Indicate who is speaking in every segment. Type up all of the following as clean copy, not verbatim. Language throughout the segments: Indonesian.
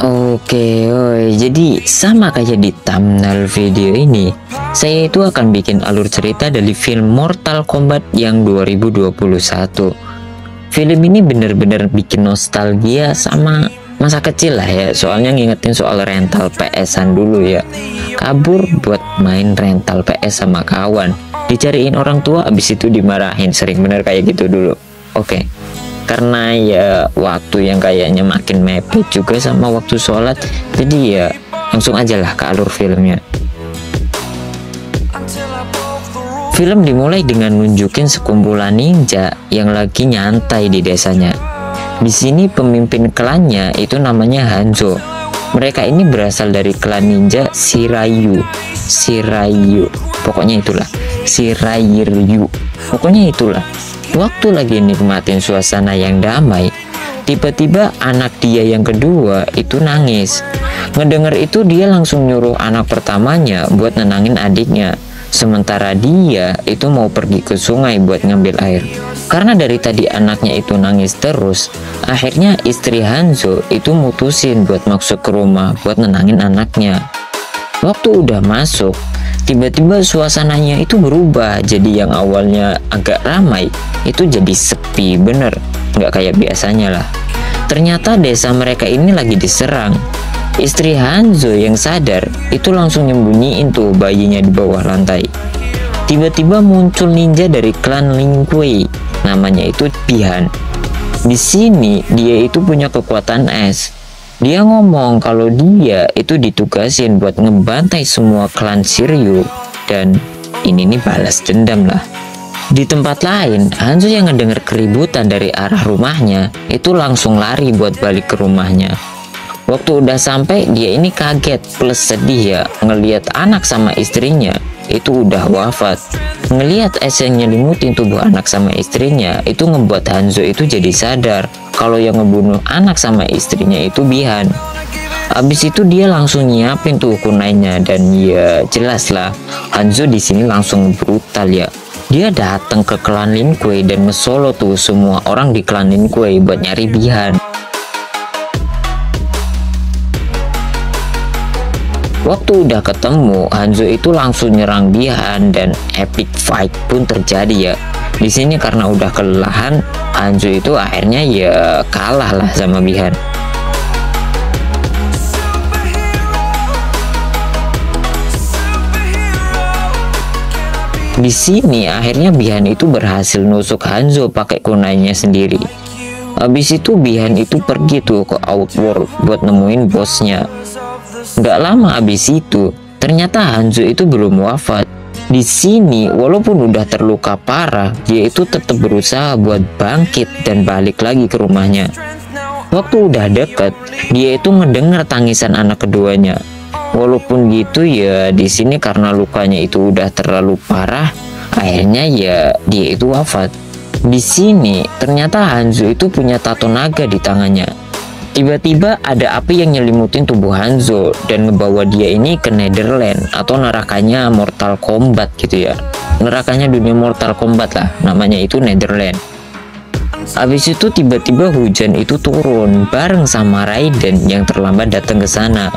Speaker 1: Oke, jadi sama kayak di thumbnail video ini, saya itu akan bikin alur cerita dari film Mortal Kombat yang 2021. Film ini bener-bener bikin nostalgia sama masa kecil lah ya, soalnya ngingetin soal rental PS-an dulu ya. Kabur buat main rental PS sama kawan, dicariin orang tua, abis itu dimarahin, sering bener kayak gitu dulu. Oke. Karena ya waktu yang kayaknya makin mepet juga sama waktu sholat, jadi ya langsung aja lah ke alur filmnya. Film dimulai dengan nunjukin sekumpulan ninja yang lagi nyantai di desanya. Di sini pemimpin klannya itu namanya Hanzo. Mereka ini berasal dari klan ninja Shiryu, pokoknya itulah, Shiryu, pokoknya itulah. Waktu lagi nikmatin suasana yang damai, tiba-tiba anak dia yang kedua itu nangis. Ngedenger itu dia langsung nyuruh anak pertamanya buat nenangin adiknya. Sementara dia itu mau pergi ke sungai buat ngambil air. Karena dari tadi anaknya itu nangis terus, akhirnya istri Hanzo itu mutusin buat masuk ke rumah buat nenangin anaknya. Waktu udah masuk, tiba-tiba suasananya itu berubah, jadi yang awalnya agak ramai itu jadi sepi bener, nggak kayak biasanya lah. Ternyata desa mereka ini lagi diserang. Istri Hanzo yang sadar itu langsung nyembunyiin tuh bayinya di bawah lantai. Tiba-tiba muncul ninja dari klan Lin Kuei, namanya itu Bihan. Di sini dia itu punya kekuatan es. Dia ngomong kalau dia itu ditugasin buat ngebantai semua klan Shiryu, dan ini nih balas dendam lah. Di tempat lain, Hanzo yang ngedenger keributan dari arah rumahnya itu langsung lari buat balik ke rumahnya. Waktu udah sampai, dia ini kaget plus sedih ya ngelihat anak sama istrinya itu udah wafat. Ngelihat es yang nyelimutin tubuh anak sama istrinya itu ngebuat Hanzo itu jadi sadar kalau yang ngebunuh anak sama istrinya itu Bihan. Abis itu dia langsung nyiapin tuh kunainya, dan ya jelas lah Hanzo di sini langsung brutal ya. Dia datang ke klan Lin Kuei dan ngesolo tuh semua orang di klan Lin Kuei buat nyari Bihan. Waktu udah ketemu, Hanzo itu langsung nyerang Bihan dan epic fight pun terjadi ya. Di sini karena udah kelelahan, Hanzo itu akhirnya ya kalah lah sama Bihan. Di sini akhirnya Bihan itu berhasil nusuk Hanzo pakai kunainya sendiri. Habis itu Bihan itu pergi tuh ke Outworld buat nemuin bosnya. Gak lama abis itu, ternyata Hanzo itu belum wafat. Di sini, walaupun udah terluka parah, dia itu tetap berusaha buat bangkit dan balik lagi ke rumahnya. Waktu udah deket, dia itu ngedengar tangisan anak keduanya. Walaupun gitu ya, di sini karena lukanya itu udah terlalu parah, akhirnya ya dia itu wafat. Di sini, ternyata Hanzo itu punya tato naga di tangannya. Tiba-tiba ada api yang nyelimutin tubuh Hanzo dan ngebawa dia ini ke Netherland atau nerakanya Mortal Kombat gitu ya. Nerakanya dunia Mortal Kombat lah, namanya itu Netherland. Habis itu tiba-tiba hujan itu turun bareng sama Raiden yang terlambat datang ke sana.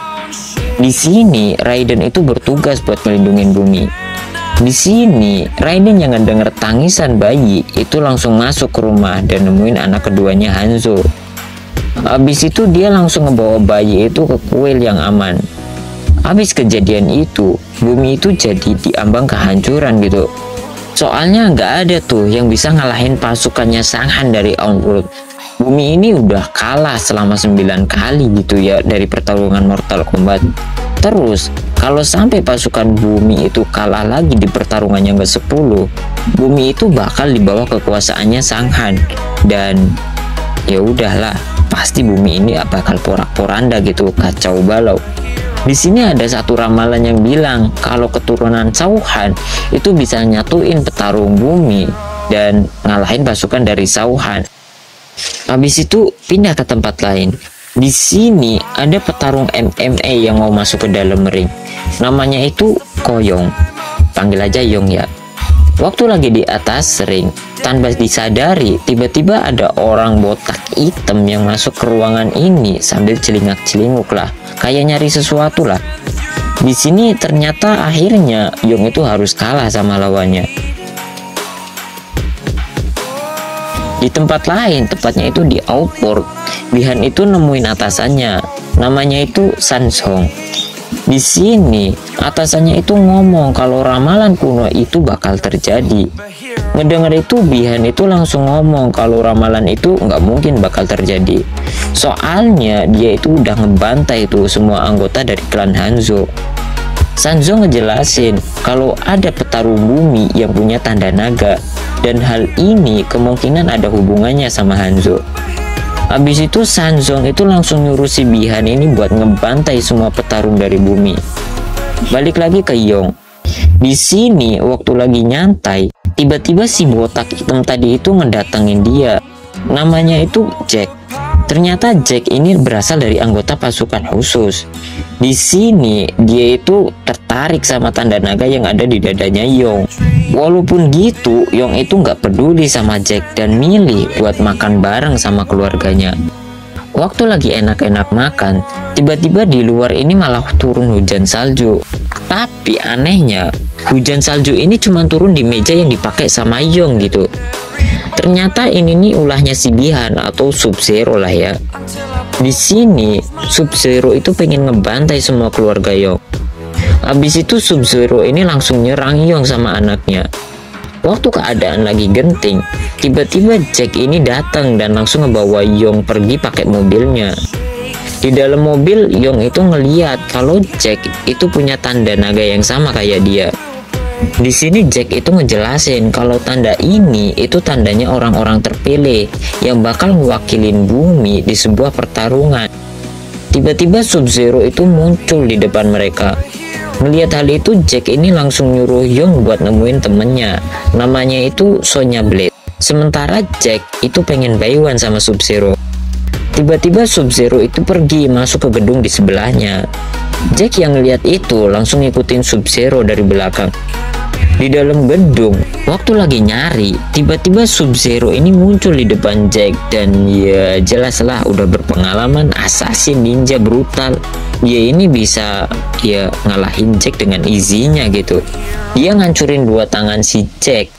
Speaker 1: Di sini Raiden itu bertugas buat melindungi bumi. Di sini Raiden yang ngedenger tangisan bayi itu langsung masuk ke rumah dan nemuin anak keduanya Hanzo. Habis itu dia langsung ngebawa bayi itu ke kuil yang aman. Habis kejadian itu, bumi itu jadi diambang kehancuran gitu. Soalnya nggak ada tuh yang bisa ngalahin pasukannya Sanghan dari Outworld. Bumi ini udah kalah selama 9 kali gitu ya dari pertarungan Mortal Kombat. Terus, kalau sampai pasukan bumi itu kalah lagi di pertarungan yang ke-10, bumi itu bakal dibawa kekuasaannya Sanghan. Dan ya udahlah, pasti bumi ini bakal porak-poranda gitu, kacau balau. Di sini ada satu ramalan yang bilang kalau keturunan Sauhan itu bisa nyatuin petarung bumi dan ngalahin pasukan dari Sauhan. Habis itu pindah ke tempat lain. Di sini ada petarung MMA yang mau masuk ke dalam ring. Namanya itu Koyong. Panggil aja Yong ya. Waktu lagi di atas ring, tanpa disadari, tiba-tiba ada orang botak hitam yang masuk ke ruangan ini sambil celingak-celinguk lah, kayak nyari sesuatu lah. Di sini ternyata akhirnya Young itu harus kalah sama lawannya. Di tempat lain, tepatnya itu di Outworld, Bi-han itu nemuin atasannya, namanya itu Sansong. Di sini atasannya itu ngomong kalau ramalan kuno itu bakal terjadi. Ngedenger itu Bi-han itu langsung ngomong kalau ramalan itu nggak mungkin bakal terjadi. Soalnya dia itu udah ngebantai tuh semua anggota dari klan Hanzo. Sanzo ngejelasin kalau ada petarung bumi yang punya tanda naga, dan hal ini kemungkinan ada hubungannya sama Hanzo. Habis itu Sanzong itu langsung nyuruh si Bi-han ini buat ngebantai semua petarung dari bumi. Balik lagi ke Young. Di sini waktu lagi nyantai, tiba-tiba si botak hitam tadi itu ngedatengin dia. Namanya itu Jack. Ternyata Jack ini berasal dari anggota pasukan khusus. Di sini dia itu tertarik sama tanda naga yang ada di dadanya Young. Walaupun gitu, Young itu nggak peduli sama Jack dan milih buat makan bareng sama keluarganya. Waktu lagi enak-enak makan, tiba-tiba di luar ini malah turun hujan salju. Tapi anehnya, hujan salju ini cuma turun di meja yang dipakai sama Young gitu. Ternyata ini nih ulahnya si Bi-han atau Sub-Zero lah ya. Di sini Sub-Zero itu pengen ngebantai semua keluarga Young. Habis itu Sub-Zero ini langsung nyerang Young sama anaknya. Waktu keadaan lagi genting, tiba-tiba Jack ini datang dan langsung ngebawa Young pergi pakai mobilnya. Di dalam mobil Young itu ngeliat kalau Jack itu punya tanda naga yang sama kayak dia. Di sini Jack itu ngejelasin kalau tanda ini itu tandanya orang-orang terpilih yang bakal mewakilin bumi di sebuah pertarungan. Tiba-tiba Sub-Zero itu muncul di depan mereka. Melihat hal itu, Jack ini langsung nyuruh Young buat nemuin temennya, namanya itu Sonya Blade. Sementara Jack itu pengen bayuan sama Sub-Zero. Tiba-tiba Sub-Zero itu pergi masuk ke gedung di sebelahnya. Jack yang lihat itu langsung ngikutin Sub-Zero dari belakang. Di dalam gedung, waktu lagi nyari, tiba-tiba Sub-Zero ini muncul di depan Jack dan ya jelaslah udah berpengalaman assassin ninja brutal. Dia ini bisa ya ngalahin Jack dengan izinnya gitu. Dia ngancurin dua tangan si Jack.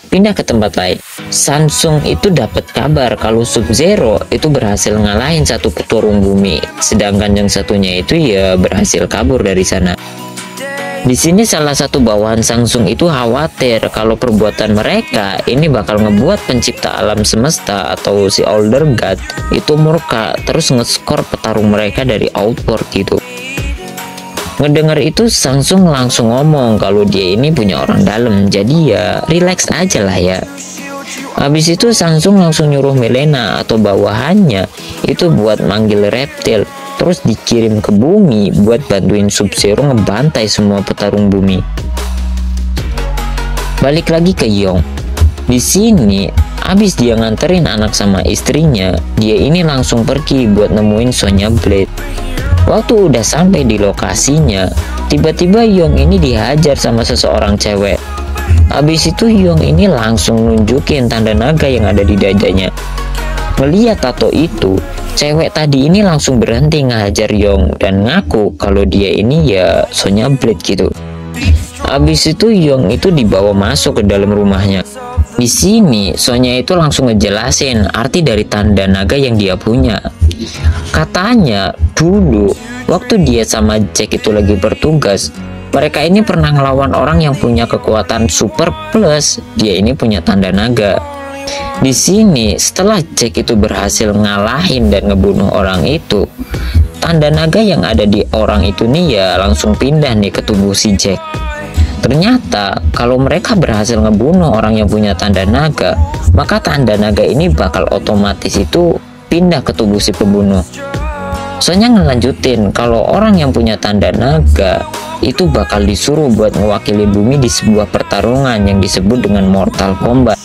Speaker 1: Pindah ke tempat lain, Samsung itu dapat kabar kalau Sub-Zero itu berhasil ngalahin satu petarung bumi, sedangkan yang satunya itu ya berhasil kabur dari sana. Di sini salah satu bawahan Samsung itu khawatir kalau perbuatan mereka ini bakal ngebuat pencipta alam semesta atau si Elder God itu murka terus ngeskor petarung mereka dari Outworld gitu. Ngedengar itu Samsung langsung ngomong kalau dia ini punya orang dalam, jadi ya relax aja lah ya. Habis itu Samsung langsung nyuruh Melena atau bawahannya itu buat manggil reptil, terus dikirim ke bumi buat bantuin Sub-Zero ngebantai semua petarung bumi. Balik lagi ke Young. Di sini, abis dia nganterin anak sama istrinya, dia ini langsung pergi buat nemuin Sonya Blade. Waktu udah sampai di lokasinya, tiba-tiba Young ini dihajar sama seseorang cewek. Habis itu Young ini langsung nunjukin tanda naga yang ada di dadanya. Ngeliat tato itu, cewek tadi ini langsung berhenti ngajar Young dan ngaku kalau dia ini ya Sonya Blade gitu. Habis itu Young itu dibawa masuk ke dalam rumahnya. Di sini Sonya itu langsung ngejelasin arti dari tanda naga yang dia punya. Katanya dulu waktu dia sama Jack itu lagi bertugas, mereka ini pernah ngelawan orang yang punya kekuatan super plus dia ini punya tanda naga. Di sini setelah Jack itu berhasil ngalahin dan ngebunuh orang itu, tanda naga yang ada di orang itu nih ya langsung pindah nih ke tubuh si Jack. Ternyata kalau mereka berhasil ngebunuh orang yang punya tanda naga, maka tanda naga ini bakal otomatis itu pindah ke tubuh si pembunuh. Soalnya ngelanjutin kalau orang yang punya tanda naga itu bakal disuruh buat mewakili bumi di sebuah pertarungan yang disebut dengan Mortal Kombat.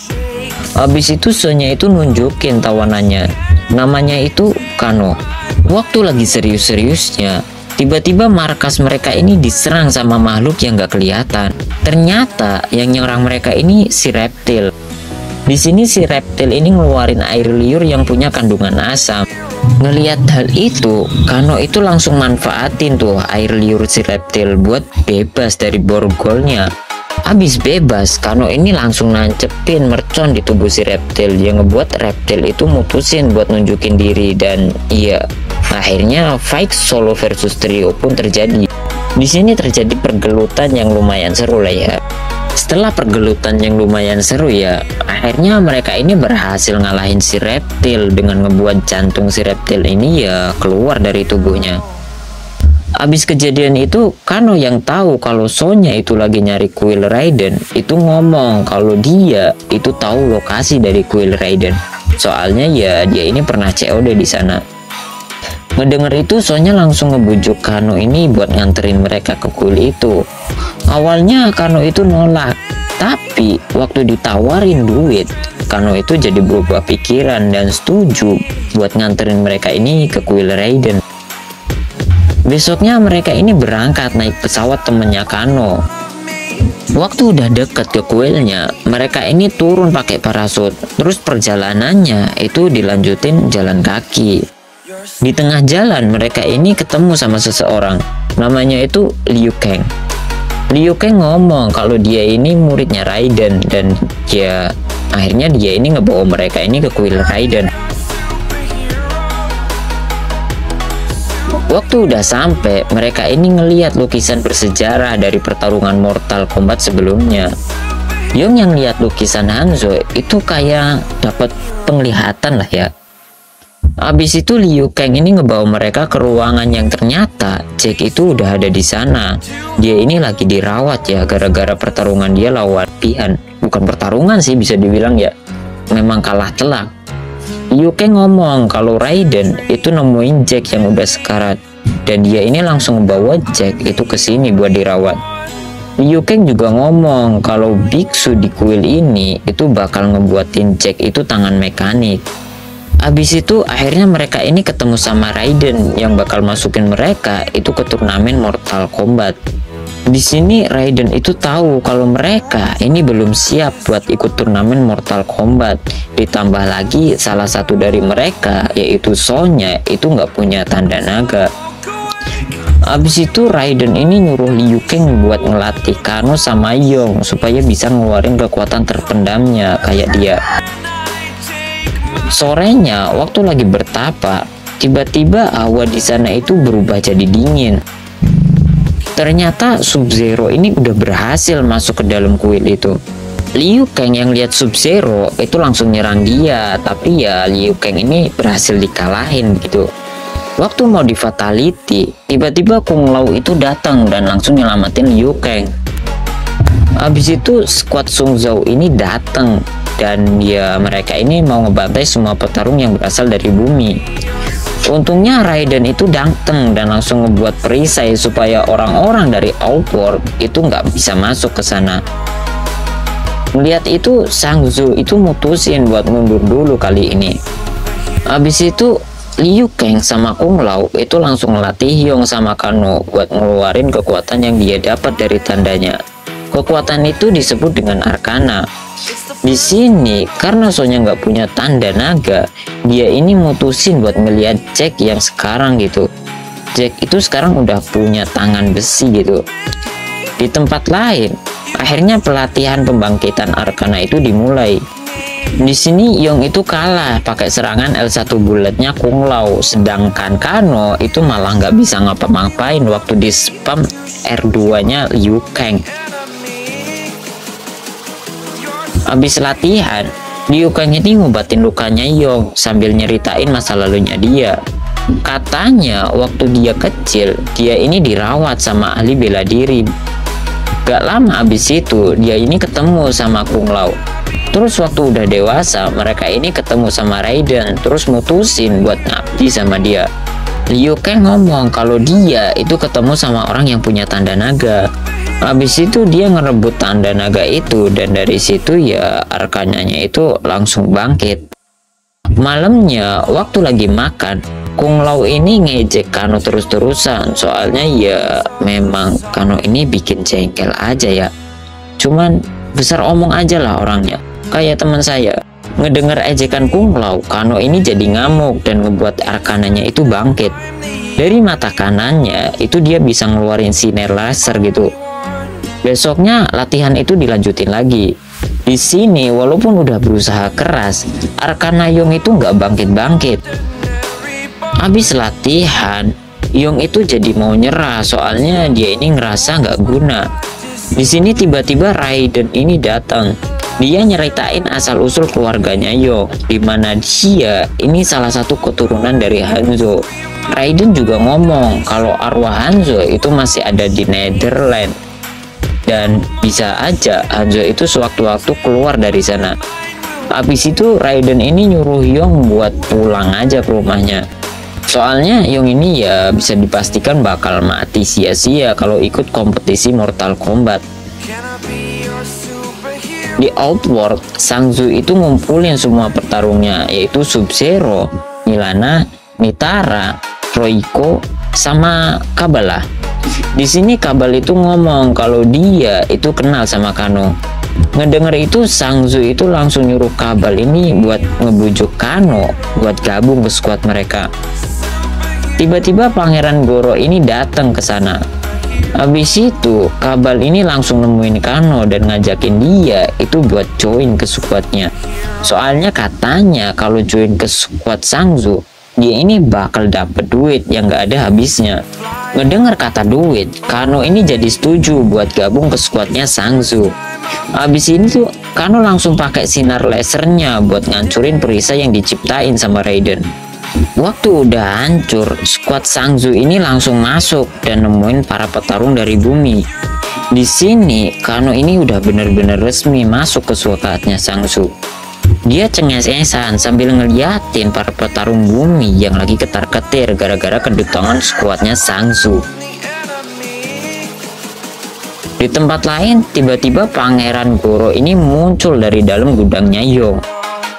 Speaker 1: Habis itu Sonya itu nunjukin tawanannya, namanya itu Kano. Waktu lagi serius-seriusnya, tiba-tiba markas mereka ini diserang sama makhluk yang gak kelihatan. Ternyata yang nyerang mereka ini si reptil. Di sini si reptil ini ngeluarin air liur yang punya kandungan asam. Ngelihat hal itu, Kano itu langsung manfaatin tuh air liur si reptil buat bebas dari borgolnya. Habis bebas, Kano ini langsung nancepin mercon di tubuh si reptil yang ngebuat reptil itu mutusin buat nunjukin diri, dan iya, akhirnya fight solo versus trio pun terjadi. Di sini terjadi pergelutan yang lumayan seru lah ya. Setelah pergelutan yang lumayan seru ya, akhirnya mereka ini berhasil ngalahin si reptil dengan ngebuat jantung si reptil ini ya keluar dari tubuhnya. Abis kejadian itu, Kano yang tahu kalau Sonya itu lagi nyari kuil Raiden itu ngomong kalau dia itu tahu lokasi dari kuil Raiden. Soalnya ya dia ini pernah COD di sana. Mendengar itu, Sonya langsung ngebujuk Kano ini buat nganterin mereka ke kuil itu. Awalnya Kano itu nolak, tapi waktu ditawarin duit, Kano itu jadi berubah pikiran dan setuju buat nganterin mereka ini ke kuil Raiden. Besoknya mereka ini berangkat naik pesawat temennya Kano. Waktu udah deket ke kuilnya, mereka ini turun pakai parasut. Terus perjalanannya itu dilanjutin jalan kaki. Di tengah jalan mereka ini ketemu sama seseorang. Namanya itu Liu Kang. Liu Kang ngomong kalau dia ini muridnya Raiden, dan ya akhirnya dia ini ngebawa mereka ini ke kuil Raiden. Waktu udah sampai, mereka ini ngeliat lukisan bersejarah dari pertarungan Mortal Kombat sebelumnya. Yong yang lihat lukisan Hanzo itu kayak dapat penglihatan lah ya. Abis itu Liu Kang ini ngebawa mereka ke ruangan yang ternyata Jack itu udah ada di sana. Dia ini lagi dirawat ya gara-gara pertarungan dia lawan Pian. Bukan pertarungan sih, bisa dibilang ya, memang kalah telak. Liu Kang ngomong kalau Raiden itu nemuin Jack yang udah sekarat, dan dia ini langsung membawa Jack itu ke sini buat dirawat. Liu Kang juga ngomong kalau biksu di kuil ini itu bakal ngebuatin Jack itu tangan mekanik. Abis itu akhirnya mereka ini ketemu sama Raiden yang bakal masukin mereka itu ke turnamen Mortal Kombat. Di sini Raiden itu tahu kalau mereka ini belum siap buat ikut turnamen Mortal Kombat. Ditambah lagi salah satu dari mereka yaitu Sonya itu nggak punya tanda naga. Abis itu Raiden ini nyuruh Liu Kang buat ngelatih Kano sama Yong supaya bisa ngeluarin kekuatan terpendamnya kayak dia. Sorenya waktu lagi bertapa, tiba-tiba awan di sana itu berubah jadi dingin. Ternyata Sub-Zero ini udah berhasil masuk ke dalam kuil itu. Liu Kang yang lihat Sub-Zero itu langsung nyerang dia, tapi ya Liu Kang ini berhasil dikalahin gitu. Waktu mau di fatality, tiba-tiba Kung Lao itu datang dan langsung nyelamatin Liu Kang. Habis itu squad Sung Zhao ini datang, dan ya mereka ini mau ngebantai semua petarung yang berasal dari bumi. Untungnya Raiden itu datang dan langsung ngebuat perisai supaya orang-orang dari Outworld itu nggak bisa masuk ke sana. Melihat itu, Sang Tzu itu mutusin buat mundur dulu kali ini. Habis itu Liu Kang sama Kung Lao itu langsung ngelatih Yong sama Kano buat ngeluarin kekuatan yang dia dapat dari tandanya. Kekuatan itu disebut dengan Arcana. Di sini karena Sonya nggak punya tanda naga, dia ini mutusin buat ngeliat Jack yang sekarang gitu. Jack itu sekarang udah punya tangan besi gitu. Di tempat lain, akhirnya pelatihan pembangkitan Arcana itu dimulai. Di sini Yong itu kalah pakai serangan L1 bulletnya Kung Lao, sedangkan Kano itu malah nggak bisa ngapa-ngapain waktu di spam R2-nya Liu Kang. Habis latihan, Liu Kang ini ngobatin lukanya Yong sambil nyeritain masa lalunya dia. Katanya waktu dia kecil, dia ini dirawat sama ahli bela diri. Gak lama habis itu, dia ini ketemu sama Kung Lao. Terus waktu udah dewasa, mereka ini ketemu sama Raiden, terus mutusin buat ngabdi sama dia. Liu Kang ngomong kalau dia itu ketemu sama orang yang punya tanda naga. Habis itu dia ngerebut tanda naga itu, dan dari situ ya arkananya itu langsung bangkit. Malamnya waktu lagi makan, Kung Lao ini ngejek Kano terus-terusan, soalnya ya memang Kano ini bikin jengkel aja ya. Cuman besar omong aja lah orangnya, kayak teman saya. Ngedenger ejekan Kung Lao, Kano ini jadi ngamuk dan ngebuat arkananya itu bangkit. Dari mata kanannya itu dia bisa ngeluarin sinar laser gitu. Besoknya latihan itu dilanjutin lagi. Di sini walaupun udah berusaha keras, Arkana Yong itu nggak bangkit-bangkit. Habis latihan, Yong itu jadi mau nyerah, soalnya dia ini ngerasa nggak guna. Di sini tiba-tiba Raiden ini datang. Dia nyeritain asal-usul keluarganya Yong, dimana dia ini salah satu keturunan dari Hanzo. Raiden juga ngomong kalau arwah Hanzo itu masih ada di Netherlands, dan bisa aja Hanzo itu sewaktu-waktu keluar dari sana. Habis itu Raiden ini nyuruh Yong buat pulang aja ke rumahnya. Soalnya Yong ini ya bisa dipastikan bakal mati sia-sia kalau ikut kompetisi Mortal Kombat. Di Outworld, Sang Tzu itu ngumpulin semua petarungnya, yaitu Sub-Zero, Milana, Mitara, Roiko, sama Kabal. Di sini Kabal itu ngomong kalau dia itu kenal sama Kano. Ngedenger itu, Sang Tzu itu langsung nyuruh Kabal ini buat ngebujuk Kano buat gabung ke squad mereka. Tiba-tiba Pangeran Goro ini datang ke sana. Habis itu Kabal ini langsung nemuin Kano dan ngajakin dia itu buat join ke squadnya. Soalnya katanya kalau join ke squad Sang Tzu, dia ini bakal dapet duit yang gak ada habisnya. Ngedenger kata duit, Kano ini jadi setuju buat gabung ke squadnya Sang Tzu. Habis ini tuh Kano langsung pakai sinar lasernya buat ngancurin perisai yang diciptain sama Raiden. Waktu udah hancur, skuad Sang Tzu ini langsung masuk dan nemuin para petarung dari bumi. Di sini Kano ini udah bener-bener resmi masuk ke squadnya Sang Tzu. Dia cengengesan sambil ngeliatin para petarung bumi yang lagi ketar-ketir gara-gara kedatangan skuadnya Sang Tzu. Di tempat lain, tiba-tiba Pangeran Goro ini muncul dari dalam gudangnya Yong.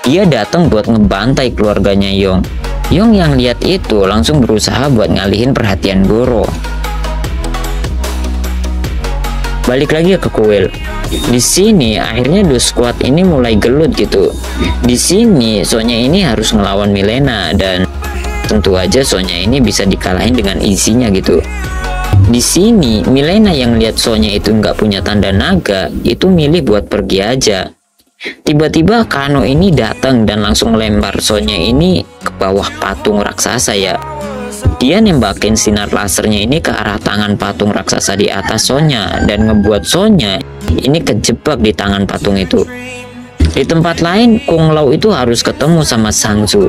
Speaker 1: Dia datang buat ngebantai keluarganya Yong. Yong yang lihat itu langsung berusaha buat ngalihin perhatian Goro. Balik lagi ke kuil. Di sini akhirnya dua squad ini mulai gelut gitu. Di sini Sonya ini harus ngelawan Milena dan tentu aja Sonya ini bisa dikalahin dengan isinya gitu. Di sini Milena yang lihat Sonya itu nggak punya tanda naga itu milih buat pergi aja. Tiba-tiba Kano ini datang dan langsung lempar Sonya ini ke bawah patung raksasa ya. Dia nembakin sinar lasernya ini ke arah tangan patung raksasa di atas Sonya dan ngebuat Sonya ini kejebak di tangan patung itu. Di tempat lain, Kung Lao itu harus ketemu sama Sang Tzu.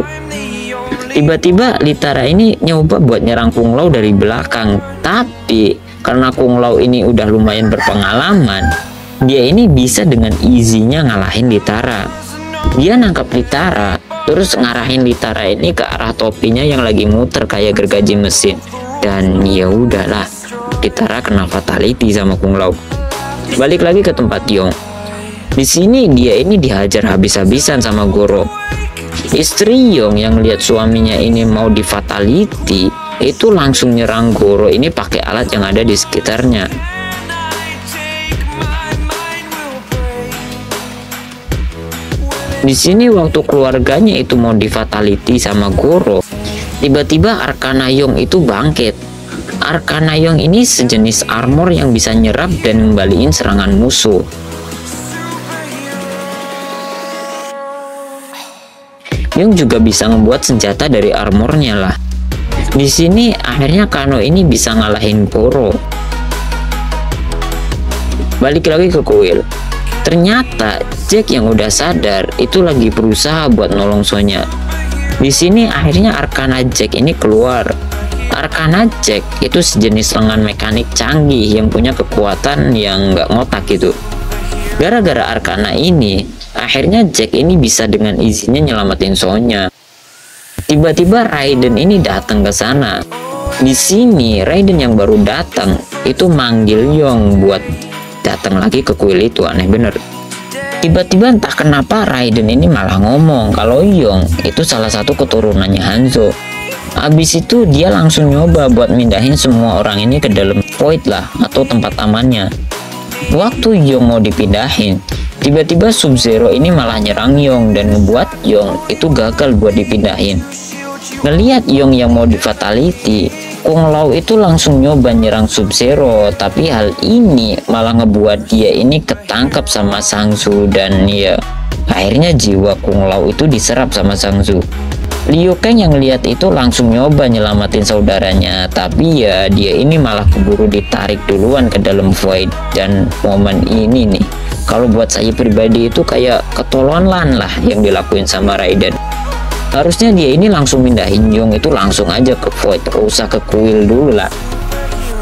Speaker 1: Tiba-tiba Litara ini nyoba buat nyerang Kung Lao dari belakang, tapi karena Kung Lao ini udah lumayan berpengalaman, dia ini bisa dengan easy-nya ngalahin Litara. Dia nangkap Litara, terus ngarahin Litara ini ke arah topinya yang lagi muter kayak gergaji mesin. Dan ya udahlah, Litara kena fatality sama Kung Lao. Balik lagi ke tempat Yong. Di sini dia ini dihajar habis-habisan sama Goro. Istri Yong yang lihat suaminya ini mau di fatality itu langsung nyerang Goro ini pakai alat yang ada di sekitarnya. Di sini waktu keluarganya itu mau di fatality sama Goro, tiba-tiba Arkana Yong itu bangkit. Arkana Yong ini sejenis armor yang bisa nyerap dan ngembaliin serangan musuh. Yong juga bisa membuat senjata dari armornya lah. Di sini akhirnya Kano ini bisa ngalahin Goro. Balik lagi ke kuil. Ternyata Jack yang udah sadar itu lagi berusaha buat nolong Sonya. Di sini akhirnya Arkana Jack ini keluar. Arkana Jack itu sejenis lengan mekanik canggih yang punya kekuatan yang nggak ngotak gitu. Gara-gara Arkana ini, akhirnya Jack ini bisa dengan izinnya nyelamatin Sonya. Tiba-tiba Raiden ini datang ke sana. Di sini Raiden yang baru datang itu manggil Yong buat datang lagi ke kuil itu, aneh bener. Tiba-tiba entah kenapa Raiden ini malah ngomong kalau Yong itu salah satu keturunannya Hanzo. Abis itu dia langsung nyoba buat mindahin semua orang ini ke dalam void lah, atau tempat amannya. Waktu Yong mau dipindahin, tiba-tiba Sub-Zero ini malah nyerang Yong dan ngebuat Yong itu gagal buat dipindahin. Ngeliat Yong yang mau di fatality, Kung Lao itu langsung nyoba nyerang Sub-Zero, tapi hal ini malah ngebuat dia ini ketangkap sama Sangsu, dan ya akhirnya jiwa Kung Lao itu diserap sama Sangsu. Liu Kang yang lihat itu langsung nyoba nyelamatin saudaranya, tapi ya dia ini malah keburu ditarik duluan ke dalam void. Dan momen ini nih, kalau buat saya pribadi itu kayak ketololan lah yang dilakuin sama Raiden. Harusnya dia ini langsung mindahin Yong itu langsung aja ke void, gak usah ke kuil dulu lah.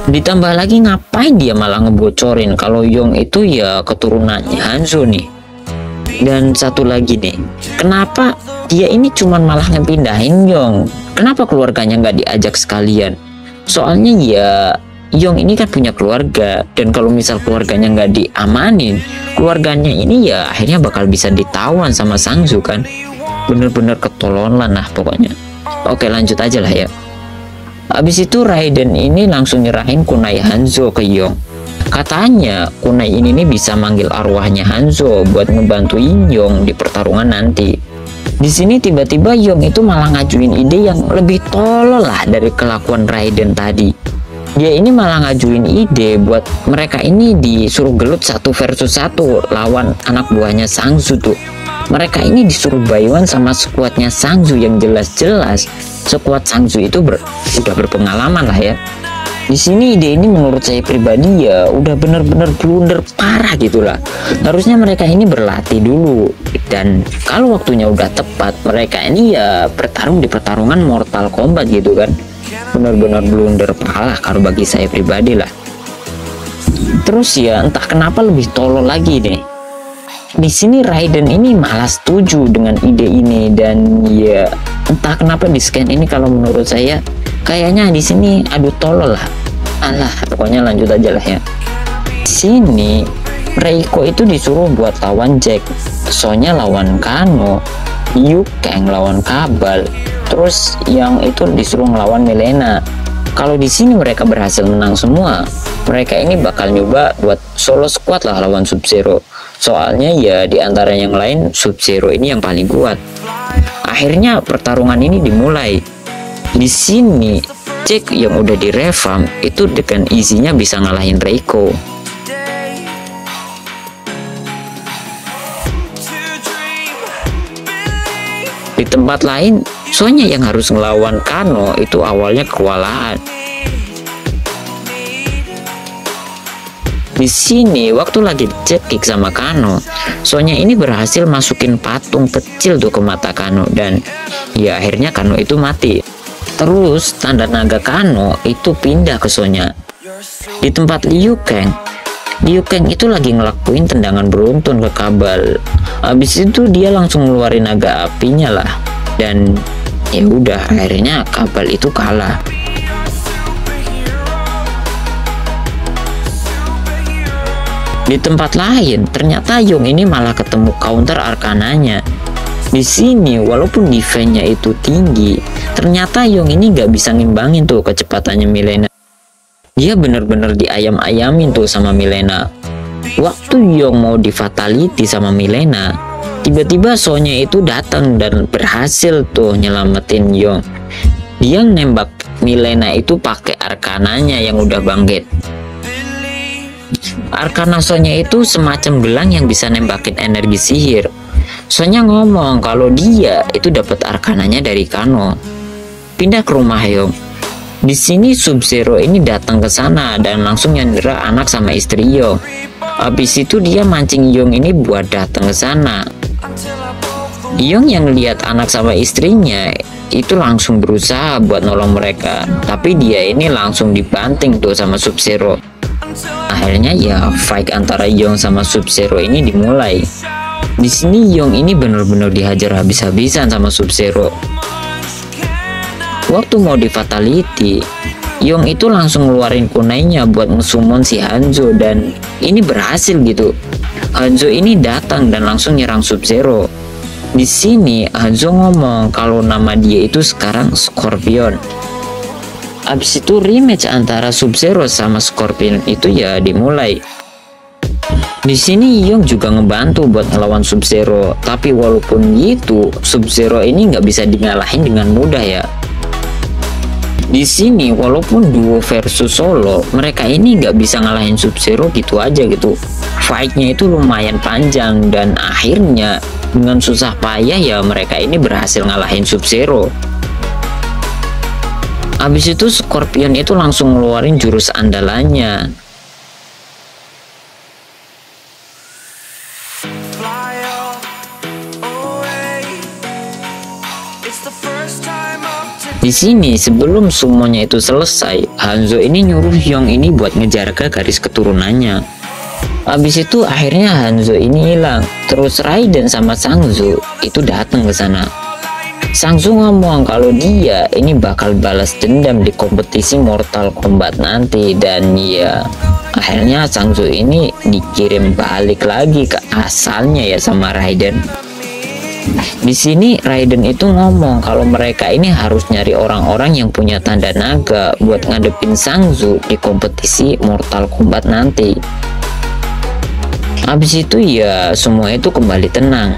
Speaker 1: Ditambah lagi ngapain dia malah ngebocorin kalau Yong itu ya keturunannya Hanzo nih. Dan satu lagi nih, kenapa dia ini cuman malah ngepindahin Yong? Kenapa keluarganya nggak diajak sekalian? Soalnya ya Yong ini kan punya keluarga, dan kalau misal keluarganya nggak diamanin, keluarganya ini ya akhirnya bakal bisa ditawan sama Sangsu kan. Bener-bener ketololan lah pokoknya. Oke, lanjut aja lah ya. Abis itu Raiden ini langsung nyerahin kunai Hanzo ke Yong. Katanya kunai ini nih bisa manggil arwahnya Hanzo buat ngebantuin Yong di pertarungan nanti. Di sini tiba-tiba Yong itu malah ngajuin ide yang lebih tolol lah dari kelakuan Raiden tadi. Dia ini malah ngajuin ide buat mereka ini disuruh gelut 1 versus 1 lawan anak buahnya Sangsu tuh. Mereka ini disuruh buy-one sama skuadnya Sangsu yang jelas-jelas skuad Sangsu itu udah berpengalaman lah ya. Di sini ide ini menurut saya pribadi ya udah bener-bener blunder parah gitulah. Harusnya mereka ini berlatih dulu, dan kalau waktunya udah tepat mereka ini ya bertarung di pertarungan Mortal Kombat gitu kan. Bener-bener blunder parah kalau bagi saya pribadi lah. Terus ya entah kenapa lebih tolol lagi nih. Di sini Raiden ini malah setuju dengan ide ini, dan ya entah kenapa di scan ini kalau menurut saya kayaknya di sini adu tolol lah. Alah, pokoknya lanjut aja lah ya. Sini Reiko itu disuruh buat lawan Jack, Sonya lawan Kano, Liu Kang lawan Kabal, terus yang itu disuruh ngelawan Milena. Kalau di sini mereka berhasil menang semua, mereka ini bakal nyoba buat solo squad lah lawan Sub-Zero. Soalnya ya di antara yang lain Sub-Zero ini yang paling kuat. Akhirnya pertarungan ini dimulai. Di sini Jack yang udah di revamp itu dengan easy-nya bisa ngalahin Reiko. Di tempat lain, Sonya yang harus ngelawan Kano itu awalnya kewalahan. Di sini waktu lagi jet kick sama Kano, Sonya ini berhasil masukin patung kecil tuh ke mata Kano, dan ya akhirnya Kano itu mati. Terus tanda naga Kano itu pindah ke Sonya. Di tempat Liu Kang itu lagi ngelakuin tendangan beruntun ke Kabal. Habis itu dia langsung ngeluarin naga apinya lah, dan ya udah akhirnya Kabal itu kalah. Di tempat lain ternyata Yong ini malah ketemu counter arkananya. Di sini walaupun defense-nya itu tinggi, ternyata Yong ini nggak bisa ngimbangin tuh kecepatannya Milena. Dia bener-bener diayam-ayamin tuh sama Milena. Waktu Yong mau di fatality sama Milena, tiba-tiba Sonya itu datang dan berhasil tuh nyelamatin Yong. Dia nembak Milena itu pakai arkananya yang udah bangkit. Arkana Sonya itu semacam gelang yang bisa nembakin energi sihir. Sonya ngomong kalau dia itu dapat arkananya dari Kano. Pindah ke rumah Yong. Di sini Sub-Zero ini datang ke sana dan langsung nyandera anak sama istri Yong. Habis itu dia mancing Yong ini buat datang ke sana. Yong yang lihat anak sama istrinya itu langsung berusaha buat nolong mereka, tapi dia ini langsung dibanting tuh sama Sub-Zero. Akhirnya ya fight antara Yong sama Sub-Zero ini dimulai. Di sini Yong ini benar-benar dihajar habis-habisan sama Sub-Zero. Waktu mau di fatality, Yong itu langsung ngeluarin kunainya buat ngesummon si Hanzo, dan ini berhasil gitu. Hanzo ini datang dan langsung nyerang Sub-Zero. Di sini Hanzo ngomong kalau nama dia itu sekarang Scorpion. Abis itu rematch antara Sub-Zero sama Scorpion itu ya dimulai. Di sini Young juga ngebantu buat ngelawan Sub-Zero, tapi walaupun gitu Sub-Zero ini nggak bisa dingalahin dengan mudah ya. Di sini walaupun duo versus solo, mereka ini nggak bisa ngalahin Sub-Zero gitu aja gitu. Fightnya itu lumayan panjang dan akhirnya dengan susah payah ya mereka ini berhasil ngalahin Sub-Zero. Habis itu Scorpion itu langsung ngeluarin jurus andalannya. Di sini sebelum sumonya itu selesai, Hanzo ini nyuruh Young ini buat ngejaga garis keturunannya. Habis itu akhirnya Hanzo ini hilang. Terus Raiden sama Sangzu itu datang ke sana. Sangzu ngomong kalau dia ini bakal balas dendam di kompetisi Mortal Kombat nanti, dan ya akhirnya Sangzu ini dikirim balik lagi ke asalnya ya sama Raiden. Di sini Raiden itu ngomong kalau mereka ini harus nyari orang-orang yang punya tanda naga buat ngadepin Sangzu di kompetisi Mortal Kombat nanti. Habis itu ya semua itu kembali tenang.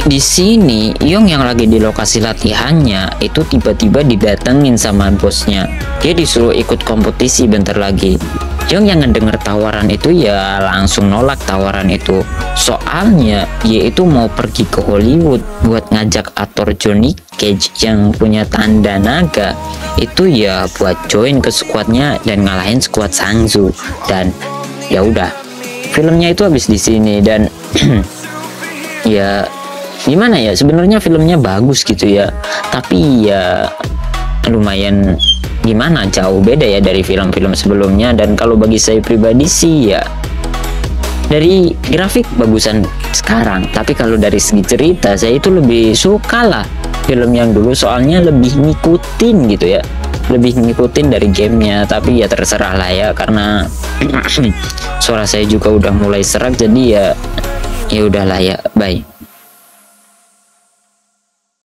Speaker 1: Di sini Young yang lagi di lokasi latihannya itu tiba-tiba didatengin sama bosnya. Dia disuruh ikut kompetisi bentar lagi. Young yang ngedenger tawaran itu ya langsung nolak tawaran itu. Soalnya dia itu mau pergi ke Hollywood buat ngajak aktor Johnny Cage yang punya tanda naga itu ya buat join ke squadnya dan ngalahin squad Sangzu. Dan ya udah, filmnya itu habis di sini. Dan ya gimana ya, sebenarnya filmnya bagus gitu ya, tapi ya lumayan gimana, jauh beda ya dari film-film sebelumnya. Dan kalau bagi saya pribadi sih ya dari grafik bagusan sekarang, tapi kalau dari segi cerita saya itu lebih suka lah film yang dulu, soalnya lebih ngikutin gitu ya, lebih ngikutin dari gamenya. Tapi ya terserah lah ya, karena suara saya juga udah mulai serak, jadi ya udahlah ya, bye.